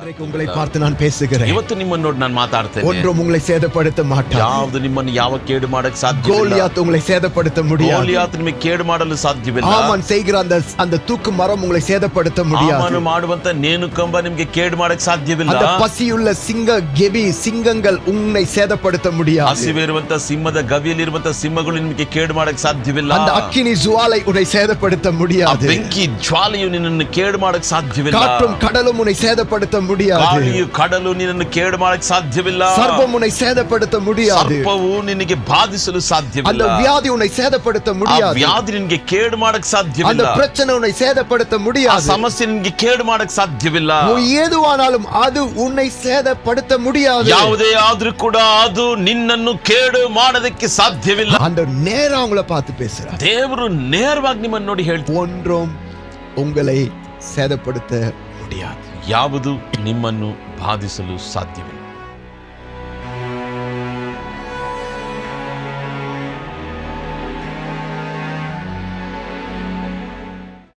இன்றைக்கு உங்களை பார்த்து நான் பேசுகிறேன். ಇವತ್ತು ನಿಮ್ಮನ್ನೋಡಿ ನಾನು ಮಾತಾಡ್ತೇನೆ. ஒன்றும் உங்களை சேதப்படுத்த மாட்டாது. ಯಾವುದು ನಿಮ್ಮನ್ನು ಯಾವ ಕೇಡು ಮಾಡಕ್ಕೆ ಸಾಧ್ಯವಿಲ್ಲ. கோலியாத் உங்களை சேதப்படுத்த முடியாது. ಗೋಲಿಯಾತ್ ನಿಮಗೆ ಕೇಡು ಮಾಡಲು ಸಾಧ್ಯವಿಲ್ಲ. ஆமான் செய்கிற அந்த தூக்கு மரம் உங்களை சேதப்படுத்த முடியாது. ಆಮನು ಮಾಡುವಂತ ನೇಣು ಕಂಬ ನಿಮಗೆ ಕೇಡು ಮಾಡಕ್ಕೆ ಸಾಧ್ಯವಿಲ್ಲ. அந்த பசியுள்ள சிங்கங்கள் உன்னை சேதப்படுத்த முடியாது. ಹಸಿವಿರುವಂತ ಸಿಂಹದ ಗವಿಯಲ್ಲಿರುವಂತ ಸಿಂಹಗಳು ನಿಮಗೆ ಕೇಡು ಮಾಡಕ್ಕೆ ಸಾಧ್ಯವಿಲ್ಲ. அந்த அக்கினி ஜுவாலை உன்னை சேதப்படுத்த முடியாது. ಬೆಂಕಿ ಜ್ವಾಲೆಯು ನಿನ್ನನ್ನು ಕೇಡು ಮಾಡಕ್ಕೆ ಸಾಧ್ಯವಿಲ್ಲ. காற்றும் கடலும் உன்னை சேதப்படுத்த முடியாது. ಗಾಳಿಯು ಕಡಲು ನಿನ್ನನ್ನು ಕೇಡು ಮಾಡಕ್ಕೆ ಸಾಧ್ಯವಿಲ್ಲ. சர்ப்பம் உன்னை சேதப்படுத்த முடியாது. ಸರ್ಪವು ನಿನಗೆ ಬಾಧಿಸಲು ಸಾಧ್ಯವಿಲ್ಲ. அந்த வியாதி உன்னை சேதப்படுத்த முடியாது. ವ್ಯಾಧಿ ನಿನಗೆ ಕೇಡು ಮಾಡಕ್ಕೆ ಸಾಧ್ಯವಿಲ್ಲ. அந்த பிரச்சனை உன்னை சேதப்படுத்த முடியாது. ಸಮಸ್ಯೆ ನಿನಗೆ ಕೇಡು ಮಾಡಕ್ಕೆ ಸಾಧ್ಯವಿಲ್ಲ. ஏதுவானாலும் அது உன்னை சேதப்படுத்த முடியாது. ಯಾವುದೇ ಆದ್ರೂ ಕೂಡ ಅದು ನಿನ್ನನ್ನು ಕೇಡು ಮಾಡೋದಕ್ಕೆ ಸಾಧ್ಯವಿಲ್ಲ. அந்த நேரா உங்களை பார்த்து பேசுறார். ದೇವರು ನೇರವಾಗಿ ನಿಮ್ಮನ್ನು ನೋಡಿ ಹೇಳ್ತಾರೆ, ஒன்றும் உங்களை சேதப்படுத்த முடியாது. ಯಾವುದು ನಿಮ್ಮನ್ನು ಬಾಧಿಸಲು ಸಾಧ್ಯವಿಲ್ಲ.